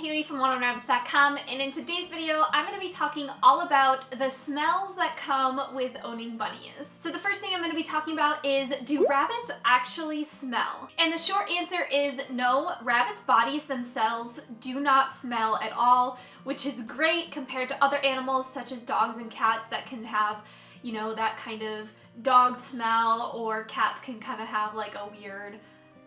Haley from OneOnRabbits.com, and in today's video I'm going to be talking all about the smells that come with owning bunnies. So the first thing I'm going to be talking about is, do rabbits actually smell? And the short answer is no, rabbits' bodies themselves do not smell at all, which is great compared to other animals such as dogs and cats that can have, you know, that kind of dog smell, or cats can kind of have like a weird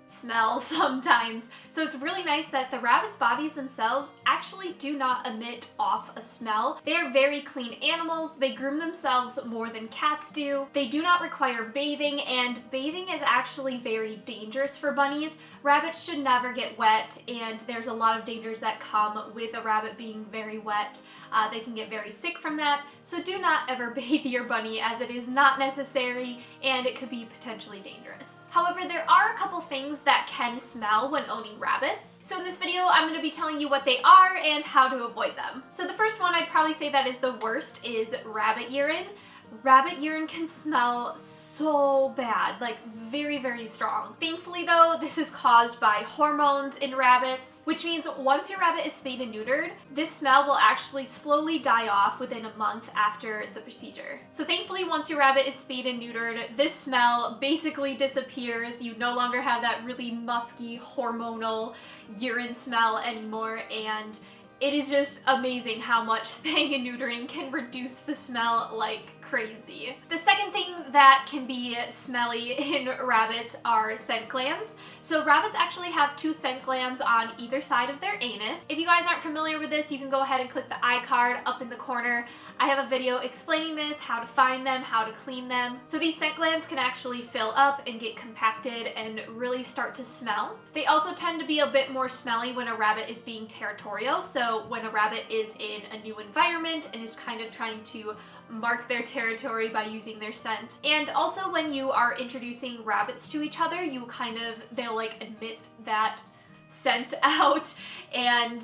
smell sometimes. So it's really nice that the rabbits' bodies themselves actually do not emit off a smell. They are very clean animals. They groom themselves more than cats do. They do not require bathing, and bathing is actually very dangerous for bunnies. Rabbits should never get wet, and there's a lot of dangers that come with a rabbit being very wet. They can get very sick from that, so do not ever bathe your bunny, as it is not necessary and it could be potentially dangerous. However, there are a couple things that can smell when owning rabbits. So in this video, I'm going to be telling you what they are and how to avoid them. So the first one I'd probably say that is the worst is rabbit urine. Rabbit urine can smell so bad, like very, very strong. Thankfully though, this is caused by hormones in rabbits, which means once your rabbit is spayed and neutered, this smell will actually slowly die off within a month after the procedure. So thankfully, once your rabbit is spayed and neutered, this smell basically disappears. You no longer have that really musky, hormonal urine smell anymore, and it is just amazing how much spaying and neutering can reduce the smell like crazy. The second thing that can be smelly in rabbits are scent glands. So rabbits actually have two scent glands on either side of their anus. If you guys aren't familiar with this, you can go ahead and click the iCard up in the corner. I have a video explaining this, how to find them, how to clean them. So these scent glands can actually fill up and get compacted and really start to smell. They also tend to be a bit more smelly when a rabbit is being territorial. So when a rabbit is in a new environment and is kind of trying to mark their territory by using their scent. And also when you are introducing rabbits to each other, they'll like emit that scent out, and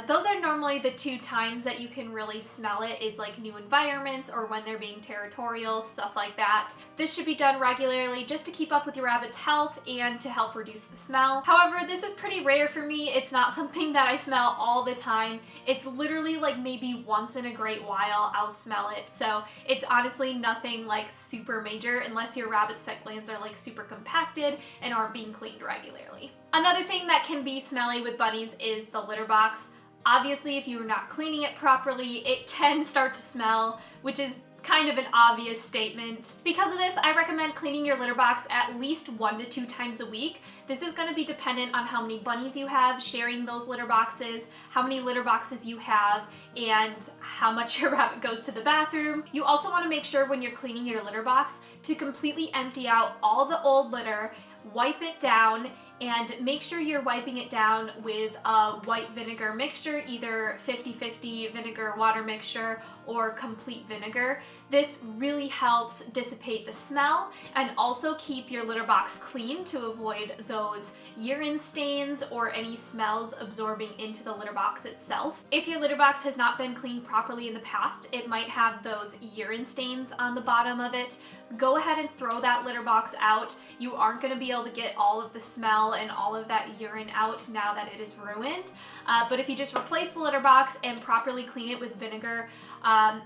those are normally the two times that you can really smell it, is like new environments or when they're being territorial, stuff like that. This should be done regularly just to keep up with your rabbit's health and to help reduce the smell. However, this is pretty rare for me. It's not something that I smell all the time. It's literally like maybe once in a great while I'll smell it. So it's honestly nothing like super major unless your rabbit's scent glands are like super compacted and aren't being cleaned regularly. Another thing that can be smelly with bunnies is the litter box. Obviously, if you're not cleaning it properly, it can start to smell, which is kind of an obvious statement. Because of this, I recommend cleaning your litter box at least 1 to 2 times a week. This is going to be dependent on how many bunnies you have sharing those litter boxes, how many litter boxes you have, and how much your rabbit goes to the bathroom. You also want to make sure when you're cleaning your litter box to completely empty out all the old litter, wipe it down, and make sure you're wiping it down with a white vinegar mixture, either 50-50 vinegar-water mixture or complete vinegar. This really helps dissipate the smell and also keep your litter box clean to avoid those urine stains or any smells absorbing into the litter box itself. If your litter box has not been cleaned properly in the past, it might have those urine stains on the bottom of it. Go ahead and throw that litter box out. You aren't going to be able to get all of the smell and all of that urine out now that it is ruined. But if you just replace the litter box and properly clean it with vinegar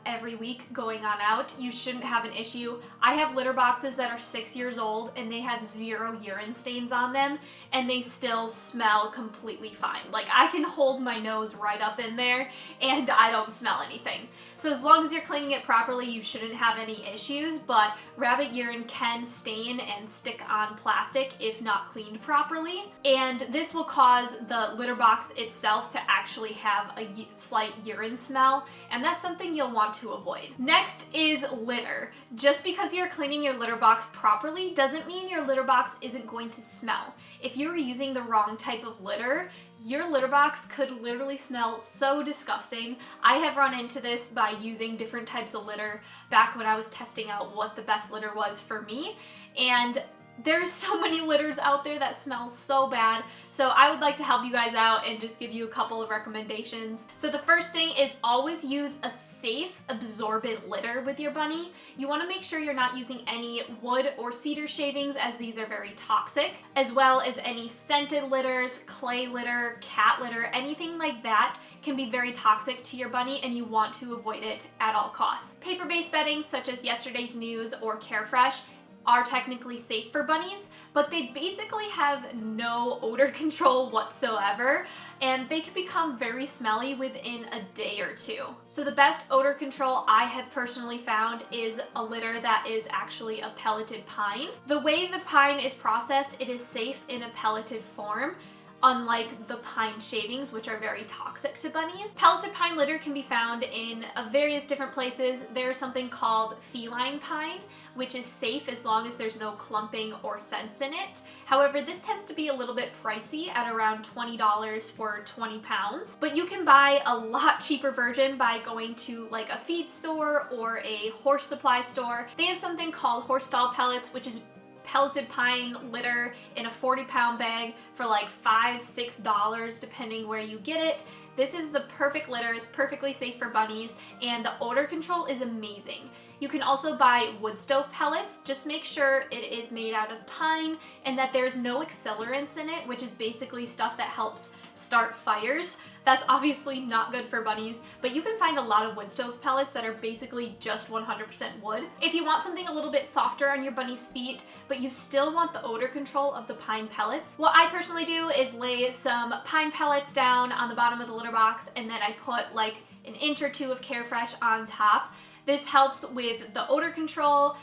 every week going on out, you shouldn't have an issue. I have litter boxes that are 6 years old and they have 0 urine stains on them, and they still smell completely fine. Like, I can hold my nose right up in there and I don't smell anything. So as long as you're cleaning it properly, you shouldn't have any issues, but rabbit urine can stain and stick on plastic if not cleaned properly, and this will cause the litter box itself to actually have a slight urine smell, and that's something you'll want to avoid. Next is litter. Just because you're cleaning your litter box properly doesn't mean your litter box isn't going to smell. If you're using the wrong type of litter, your litter box could literally smell so disgusting. I have run into this by using different types of litter back when I was testing out what the best litter was for me, and There's so many litters out there that smell so bad, so I would like to help you guys out and just give you a couple of recommendations. So the first thing is always use a safe, absorbent litter with your bunny. You want to make sure you're not using any wood or cedar shavings, as these are very toxic, as well as any scented litters, clay litter, cat litter, anything like that can be very toxic to your bunny, and you want to avoid it at all costs. Paper-based beddings such as Yesterday's News or Carefresh are technically safe for bunnies, but they basically have no odor control whatsoever, and they can become very smelly within a day or two. So the best odor control I have personally found is a litter that is actually a pelleted pine. The way the pine is processed, it is safe in a pelleted form, unlike the pine shavings, which are very toxic to bunnies. Pelleted pine litter can be found in various different places. There's something called feline pine, which is safe as long as there's no clumping or scents in it. However, this tends to be a little bit pricey at around $20 for 20 pounds, but you can buy a lot cheaper version by going to like a feed store or a horse supply store. They have something called horse stall pellets, which is pelleted pine litter in a 40-pound bag for like $5–6 depending where you get it. This is the perfect litter. It's perfectly safe for bunnies, and the odor control is amazing. You can also buy wood stove pellets. Just make sure it is made out of pine and that there's no accelerants in it, which is basically stuff that helps start fires. That's obviously not good for bunnies, but you can find a lot of wood stove pellets that are basically just 100% wood. If you want something a little bit softer on your bunny's feet, but you still want the odor control of the pine pellets, what I personally do is lay some pine pellets down on the bottom of the litter box, and then I put like an inch or two of Carefresh on top. This helps with the odor control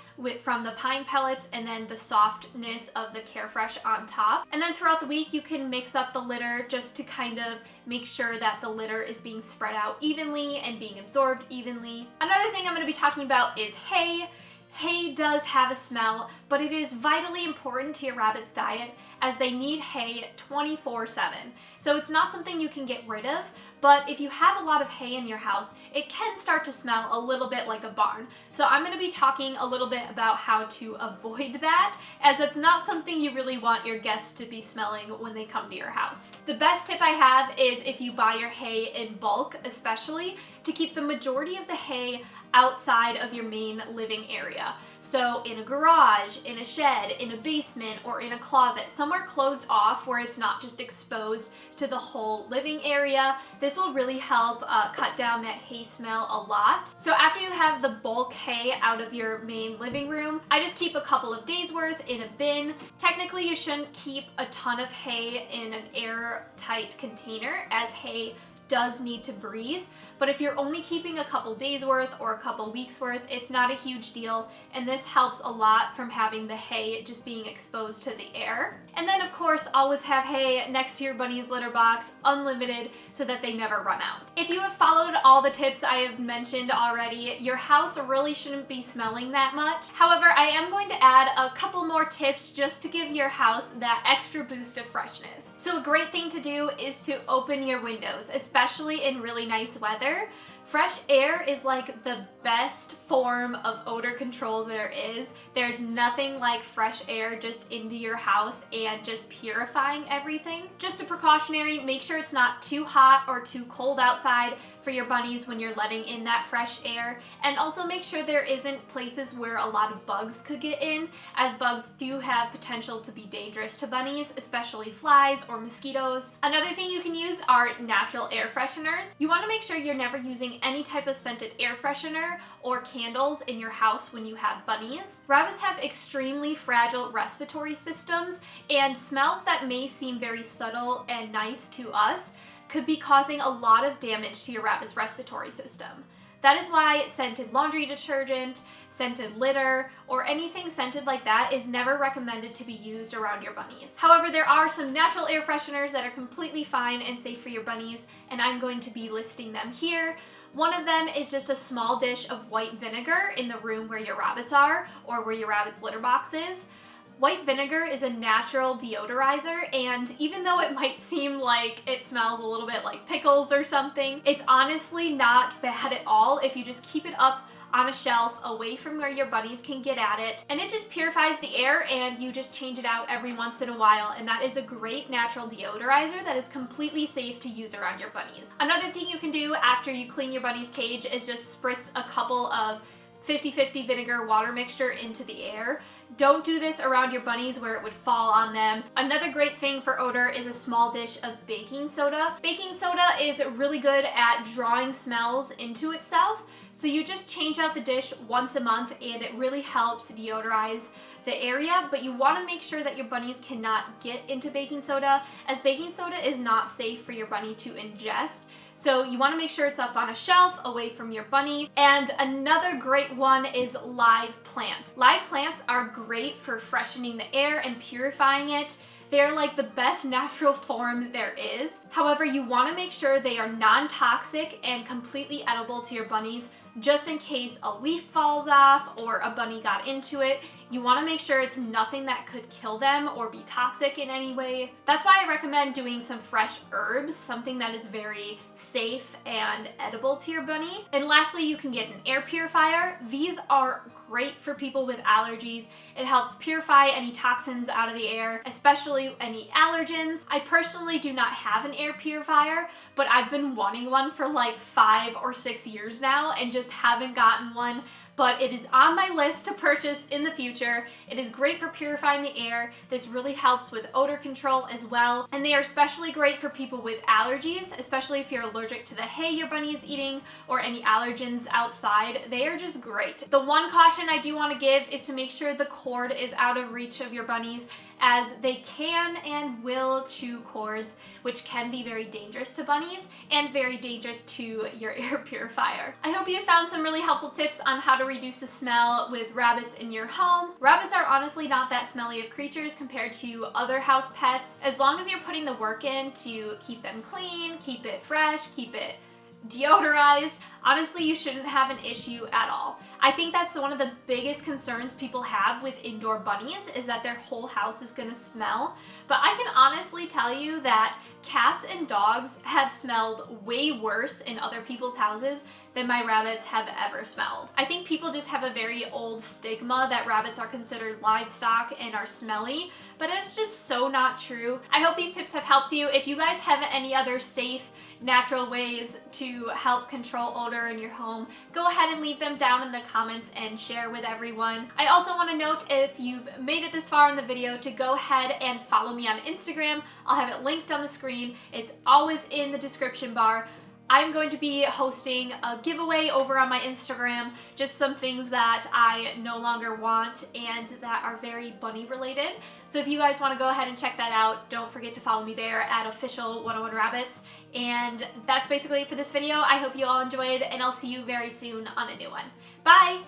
from the pine pellets, and then the softness of the Carefresh on top. And then throughout the week you can mix up the litter just to kind of make sure that the litter is being spread out evenly and being absorbed evenly. Another thing I'm going to be talking about is hay. Hay does have a smell, but it is vitally important to your rabbit's diet as they need hay 24/7. So it's not something you can get rid of, but if you have a lot of hay in your house, it can start to smell a little bit like a barn. So I'm going to be talking a little bit about how to avoid that, as it's not something you really want your guests to be smelling when they come to your house. The best tip I have is if you buy your hay in bulk, especially, to keep the majority of the hay outside of your main living area. So in a garage, in a shed, in a basement, or in a closet, somewhere closed off where it's not just exposed to the whole living area. This will really help cut down that hay smell a lot. So after you have the bulk hay out of your main living room, I just keep a couple of days worth in a bin. Technically, you shouldn't keep a ton of hay in an airtight container, as hay does need to breathe, but if you're only keeping a couple days worth or a couple weeks worth, it's not a huge deal, and this helps a lot from having the hay just being exposed to the air. And then of course, always have hay next to your bunny's litter box, unlimited, so that they never run out. If you have followed all the tips I have mentioned already, your house really shouldn't be smelling that much. However, I am going to add a couple more tips just to give your house that extra boost of freshness. So a great thing to do is to open your windows, especially in really nice weather. Fresh air is like the best form of odor control there is. There's nothing like fresh air just into your house and just purifying everything. Just a precautionary, make sure it's not too hot or too cold outside for your bunnies when you're letting in that fresh air, and also make sure there isn't places where a lot of bugs could get in, as bugs do have potential to be dangerous to bunnies, especially flies or mosquitoes. Another thing you can use are natural air fresheners. You want to make sure you're never using any type of scented air freshener or candles in your house when you have bunnies. Rabbits have extremely fragile respiratory systems, and smells that may seem very subtle and nice to us could be causing a lot of damage to your rabbit's respiratory system. That is why scented laundry detergent, scented litter, or anything scented like that is never recommended to be used around your bunnies. However, there are some natural air fresheners that are completely fine and safe for your bunnies, and I'm going to be listing them here. One of them is just a small dish of white vinegar in the room where your rabbits are, or where your rabbit's litter box is. White vinegar is a natural deodorizer, and even though it might seem like it smells a little bit like pickles or something, it's honestly not bad at all if you just keep it up on a shelf away from where your bunnies can get at it. And it just purifies the air, and you just change it out every once in a while. And that is a great natural deodorizer that is completely safe to use around your bunnies. Another thing you can do after you clean your bunny's cage is just spritz a couple of 50-50 vinegar water mixture into the air. Don't do this around your bunnies where it would fall on them. Another great thing for odor is a small dish of baking soda. Baking soda is really good at drawing smells into itself, so you just change out the dish once a month and it really helps deodorize the area, but you want to make sure that your bunnies cannot get into baking soda, as baking soda is not safe for your bunny to ingest. So you want to make sure it's up on a shelf away from your bunny. And another great one is live plants. Live plants are great for freshening the air and purifying it. They're like the best natural form there is. However, you want to make sure they are non-toxic and completely edible to your bunnies, just in case a leaf falls off or a bunny got into it. You want to make sure it's nothing that could kill them or be toxic in any way. That's why I recommend doing some fresh herbs, something that is very safe and edible to your bunny. And lastly, you can get an air purifier. These are great for people with allergies. It helps purify any toxins out of the air, especially any allergens. I personally do not have an air purifier, but I've been wanting one for like 5 or 6 years now and just haven't gotten one. But it is on my list to purchase in the future. It is great for purifying the air. This really helps with odor control as well. And they are especially great for people with allergies, especially if you're allergic to the hay your bunny is eating or any allergens outside. They are just great. The one caution I do want to give is to make sure the cord is out of reach of your bunnies, as they can and will chew cords, which can be very dangerous to bunnies and very dangerous to your air purifier. I hope you found some really helpful tips on how to reduce the smell with rabbits in your home. Rabbits are honestly not that smelly of creatures compared to other house pets, as long as you're putting the work in to keep them clean, keep it fresh, keep it deodorized. Honestly, you shouldn't have an issue at all. I think that's one of the biggest concerns people have with indoor bunnies, is that their whole house is gonna smell. But I can honestly tell you that cats and dogs have smelled way worse in other people's houses than my rabbits have ever smelled. I think people just have a very old stigma that rabbits are considered livestock and are smelly, but it's just so not true. I hope these tips have helped you. If you guys have any other safe, natural ways to help control odor in your home, go ahead and leave them down in the comments and share with everyone. I also want to note, if you've made it this far in the video, to go ahead and follow me on Instagram. I'll have it linked on the screen. It's always in the description bar. I'm going to be hosting a giveaway over on my Instagram, just some things that I no longer want and that are very bunny related. So if you guys want to go ahead and check that out, don't forget to follow me there at official101rabbits. And that's basically it for this video. I hope you all enjoyed, and I'll see you very soon on a new one. Bye!